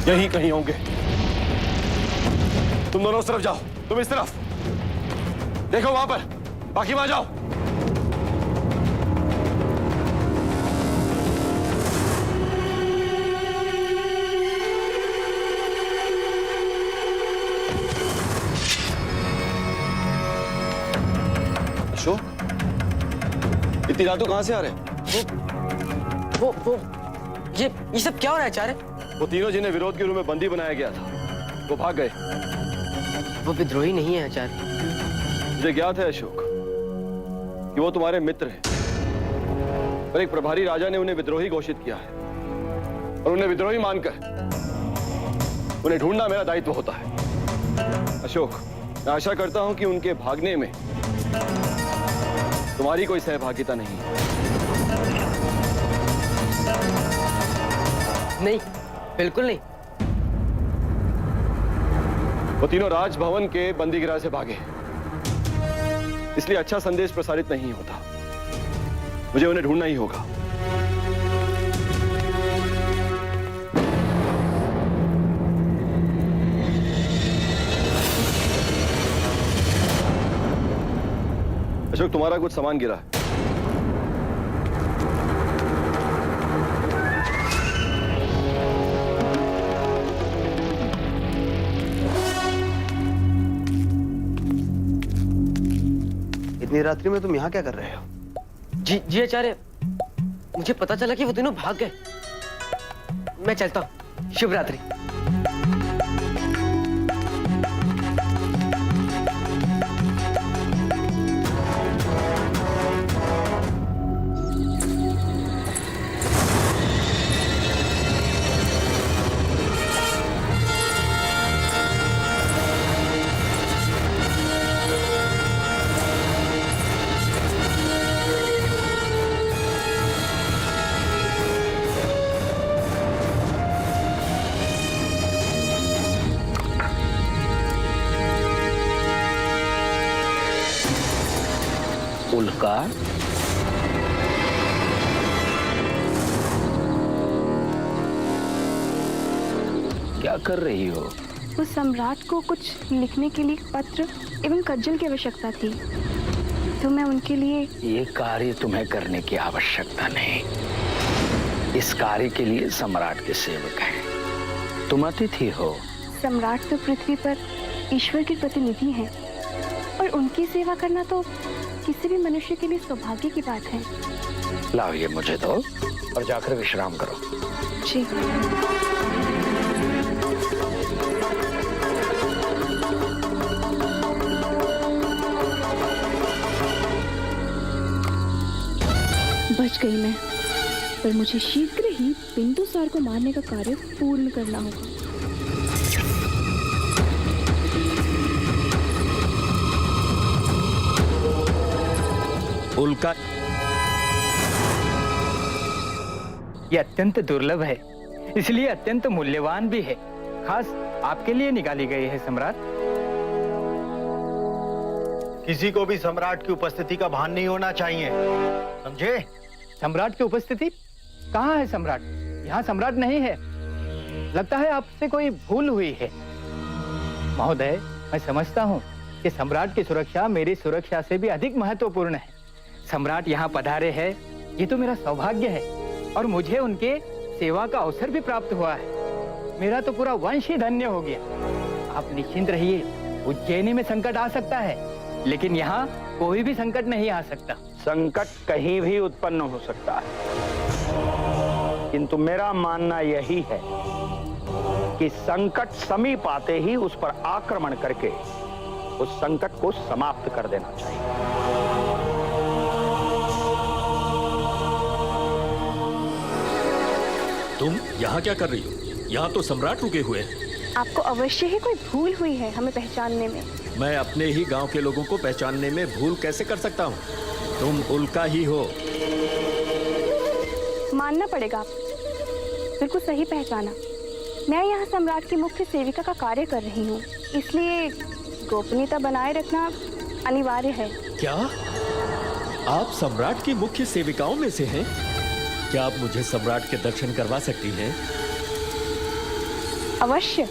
यहीं कहीं होंगे। तुम दोनों उस तरफ जाओ, तुम इस तरफ देखो, वहां पर, बाकी वहां जाओ। अशोक, इतनी रातों कहां से आ रहे? वो ये सब क्या हो रहा है आचार्य? वो तीनों जिन्हें विरोध के रूप में बंदी बनाया गया था, वो भाग गए। वो विद्रोही नहीं है आचार्य। मुझे ज्ञात है अशोक कि वो तुम्हारे मित्र हैं, पर एक प्रभारी राजा ने उन्हें विद्रोही घोषित किया है और उन्हें विद्रोही मानकर उन्हें ढूंढना मेरा दायित्व होता है। अशोक, मैं आशा करता हूं कि उनके भागने में तुम्हारी कोई सहभागिता नहीं है। नहीं, बिल्कुल नहीं। वो तीनों राजभवन के बंदीगृह से भागे, इसलिए अच्छा संदेश प्रसारित नहीं होता। मुझे उन्हें ढूंढना ही होगा। अशोक, तुम्हारा कुछ सामान गिरा है। इतनी रात्रि में तुम यहाँ क्या कर रहे हो? जी आचार्य, मुझे पता चला कि वो तीनों भाग गए। मैं चलता हूँ। शुभ रात्रि। उल्का, क्या कर रही हो? वो सम्राट को कुछ लिखने के लिए पत्र एवं कज्जल की आवश्यकता थी, तो मैं उनके लिए। ये कार्य तुम्हें करने की आवश्यकता नहीं। इस कार्य के लिए सम्राट के सेवक हैं। तुम अतिथि हो। सम्राट तो पृथ्वी पर ईश्वर के प्रतिनिधि हैं, और उनकी सेवा करना तो किसी भी मनुष्य के लिए सौभाग्य की बात है। लाओ, ये मुझे दो और जाकर विश्राम करो। जी। बच गई मैं, पर मुझे शीघ्र ही बिंदुसार को मारने का कार्य पूर्ण करना होगा। उल्का, ये अत्यंत दुर्लभ है, इसलिए अत्यंत मूल्यवान भी है। खास आपके लिए निकाली गई है सम्राट। किसी को भी सम्राट की उपस्थिति का भान नहीं होना चाहिए, समझे? सम्राट की उपस्थिति? कहाँ है सम्राट? यहाँ सम्राट नहीं है। लगता है आपसे कोई भूल हुई है। महोदय, मैं समझता हूँ कि सम्राट की सुरक्षा मेरी सुरक्षा से भी अधिक महत्वपूर्ण है। सम्राट यहाँ पधारे हैं, ये तो मेरा सौभाग्य है, और मुझे उनके सेवा का अवसर भी प्राप्त हुआ है। मेरा तो पूरा वंश ही धन्य हो गया। आप निश्चिंत रहिए, उज्जैनी में संकट आ सकता है, लेकिन यहाँ कोई भी संकट नहीं आ सकता। संकट कहीं भी उत्पन्न हो सकता है, किंतु मेरा मानना यही है कि संकट समीप आते ही उस पर आक्रमण करके उस संकट को समाप्त कर देना चाहिए। तुम यहाँ क्या कर रही हो? यहाँ तो सम्राट रुके हुए हैं। आपको अवश्य ही कोई भूल हुई है हमें पहचानने में। मैं अपने ही गांव के लोगों को पहचानने में भूल कैसे कर सकता हूँ? तुम उल्का ही हो। मानना पड़ेगा, बिल्कुल सही पहचाना। मैं यहाँ सम्राट की मुख्य सेविका का कार्य कर रही हूँ, इसलिए गोपनीयता बनाए रखना अनिवार्य है। क्या आप सम्राट की मुख्य सेविकाओं में से हैं? क्या आप मुझे सम्राट के दर्शन करवा सकती हैं? अवश्य।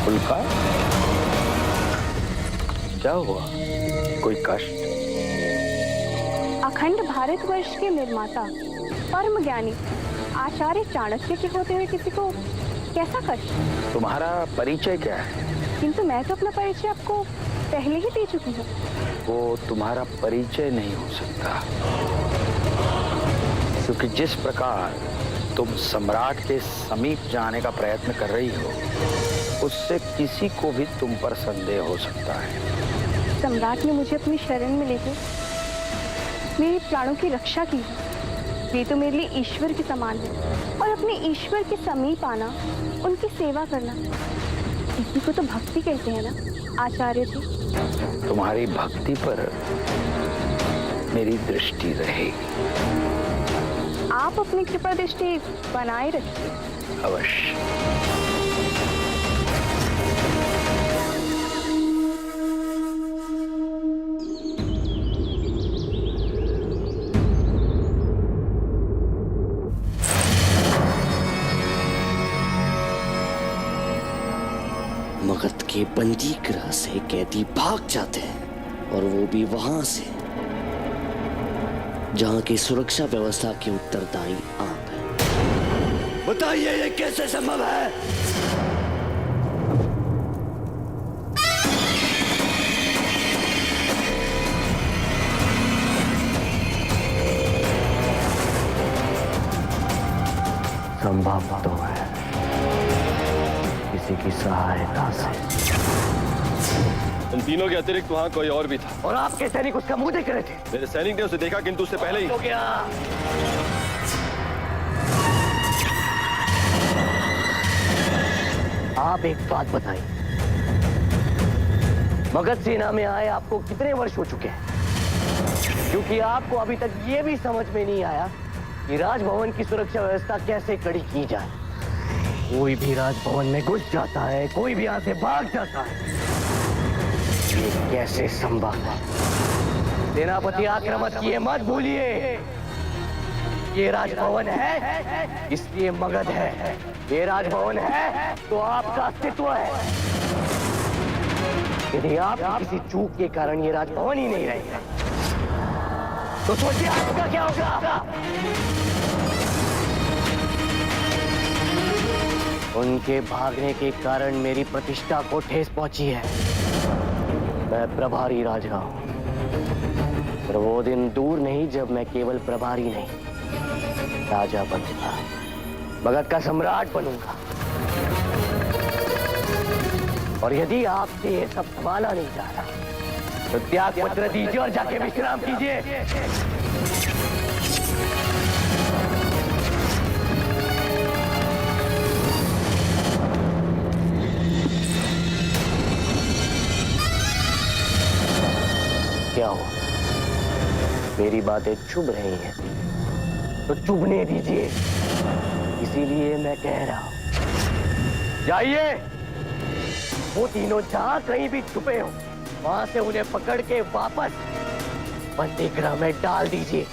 उल्का, क्या हुआ? कोई कष्ट? अखंड भारतवर्ष के निर्माता परम ज्ञानी आचार्य चाणक्य के होते हुए किसी को कैसा कष्ट? तुम्हारा परिचय क्या है? किंतु मैं तो अपना परिचय आपको पहले ही दे चुकी हूँ। वो तुम्हारा परिचय नहीं हो सकता, क्योंकि जिस प्रकार तुम सम्राट के समीप जाने का प्रयत्न कर रही हो, उससे किसी को भी तुम पर संदेह हो सकता है। सम्राट ने मुझे अपनी शरण में लेकर मेरे प्राणों की रक्षा की है। ये तो मेरे लिए ईश्वर के समान है, और अपने ईश्वर के समीप आना, उनकी सेवा करना, इसी को तो भक्ति कहते हैं ना आचार्य जी। तुम्हारी भक्ति पर मेरी दृष्टि रहेगी। आप अपनी कृपा दृष्टि बनाए रखिए। अवश्य। मगध के बंदी गृह से कैदी भाग जाते हैं, और वो भी वहां से जहां की सुरक्षा व्यवस्था के उत्तरदायी आप हैं। बताइए ये कैसे संभव है? संभव तो है, किसी की सहायता से। उन तीनों के अतिरिक्त वहाँ कोई और भी था, और आपके सैनिक उसका मुंह देख रहे थे। मेरे सैनिक ने उसे देखा, किंतु उससे पहले ही हो गया। आप एक बात बताइए, मगध सेना में आए आपको कितने वर्ष हो चुके हैं? क्योंकि आपको अभी तक ये भी समझ में नहीं आया कि राजभवन की सुरक्षा व्यवस्था कैसे कड़ी की जाए। कोई भी राजभवन में घुस जाता है, कोई भी यहाँ से भाग जाता है। ये कैसे संभव है? सेनापति आक्रमण किए मत भूलिए, ये राजभवन है इसलिए मगध है। ये राजभवन है तो आपका अस्तित्व है। यदि आप किसी चूक के कारण ये राजभवन ही नहीं रहे तो सोचिए आपका क्या होगा। उनके भागने के कारण मेरी प्रतिष्ठा को ठेस पहुंची है। मैं प्रभारी राजा हूं, पर वो दिन दूर नहीं जब मैं केवल प्रभारी नहीं, राजा बनूंगा, मगध का सम्राट बनूंगा। और यदि आपसे ये सब संभाला नहीं जा रहा तो त्याग पत्र दीजिए और जाके विश्राम कीजिए। क्या हो, मेरी बातें चुभ रही हैं तो चुभने दीजिए, इसीलिए मैं कह रहा हूं जाइए। वो तीनों जहां कहीं भी छुपे हो वहां से उन्हें पकड़ के वापस बंदी गृह में डाल दीजिए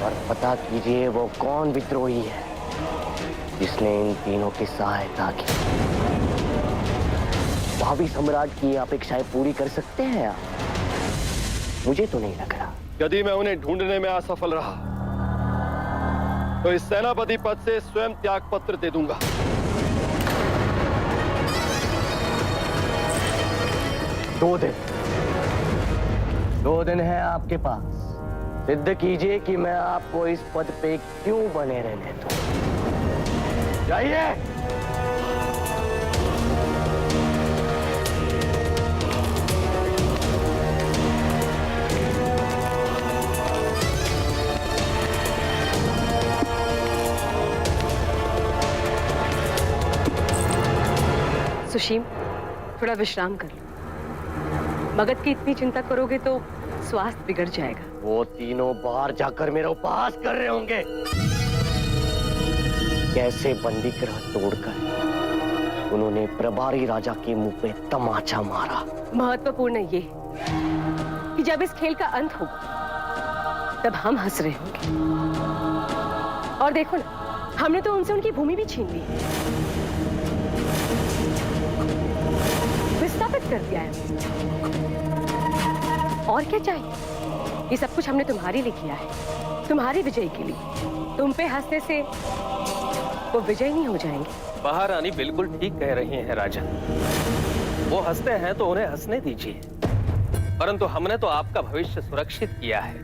और पता कीजिए वो कौन विद्रोही है जिसने इन तीनों की सहायता की। भावी सम्राट की अपेक्षाएं पूरी कर सकते हैं आप? मुझे तो नहीं लग रहा। यदि मैं उन्हें ढूंढने में असफल रहा तो इस सेनापति पद से स्वयं त्याग पत्र दे दूंगा। दो दिन है आपके पास, सिद्ध कीजिए कि मैं आपको इस पद पे क्यों बने रहने दूं। जाइए। सुशीम, थोड़ा विश्राम कर लो। मगध की इतनी चिंता करोगे तो स्वास्थ्य बिगड़ जाएगा। वो तीनों बाहर जाकर मेरा उपहास कर रहे होंगे। कैसे बंदी ग्रह तोड़कर उन्होंने प्रभारी राजा के मुंह पे तमाचा मारा। महत्वपूर्ण ये कि जब इस खेल का अंत होगा तब हम हंस रहे होंगे। और देखो ना, हमने तो उनसे उनकी भूमि भी छीन ली, विस्थापित कर दिया है। और क्या चाहिए? ये सब कुछ हमने तुम्हारे लिए किया है, तुम्हारी विजय के लिए। तुम पे हंसने से वो विजय नहीं हो जाएंगे। महारानी बिल्कुल ठीक कह रही हैं राजन। वो हंसते हैं तो उन्हें हंसने दीजिए, परंतु हमने तो आपका भविष्य सुरक्षित किया है।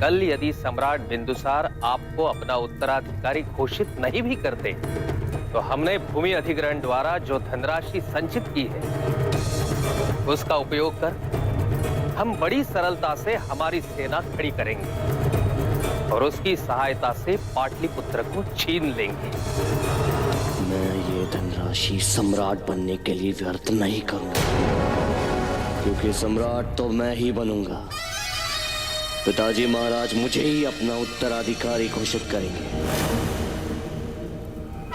कल यदि सम्राट बिंदुसार आपको अपना उत्तराधिकारी घोषित नहीं भी करते, तो हमने भूमि अधिग्रहण द्वारा जो धनराशि संचित की है, उसका उपयोग कर हम बड़ी सरलता से हमारी सेना खड़ी करेंगे और उसकी सहायता से पाटलिपुत्र को छीन लेंगे। मैं ये धनराशि सम्राट बनने के लिए व्यर्थ नहीं करूंगा, क्योंकि सम्राट तो मैं ही बनूंगा। पिताजी महाराज मुझे ही अपना उत्तराधिकारी घोषित करेंगे।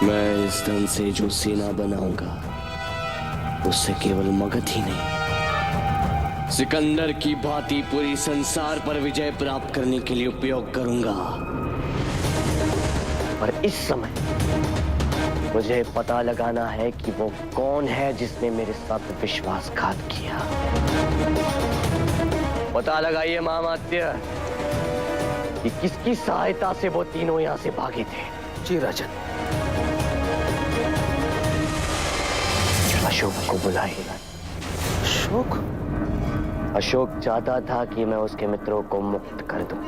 मैं इस धन से जो सेना बनाऊंगा, उससे केवल मगध ही नहीं, सिकंदर की भांति पूरी संसार पर विजय प्राप्त करने के लिए उपयोग करूंगा। पर इस समय मुझे पता लगाना है कि वो कौन है जिसने मेरे साथ विश्वासघात किया। पता लगाइए महामात्य कि किसकी सहायता से वो तीनों यहां से भागे थे। जी राजन। अशोक को बुलाइए। अशोक? अशोक चाहता था कि मैं उसके मित्रों को मुक्त कर दूं,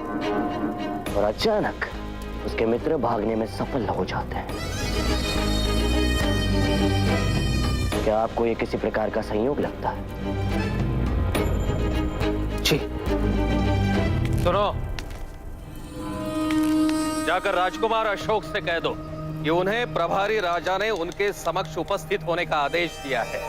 और अचानक उसके मित्र भागने में सफल हो जाते हैं। क्या आपको ये किसी प्रकार का संयोग लगता है? जी। सुनो, जाकर राजकुमार अशोक से कह दो कि उन्हें प्रभारी राजा ने उनके समक्ष उपस्थित होने का आदेश दिया है।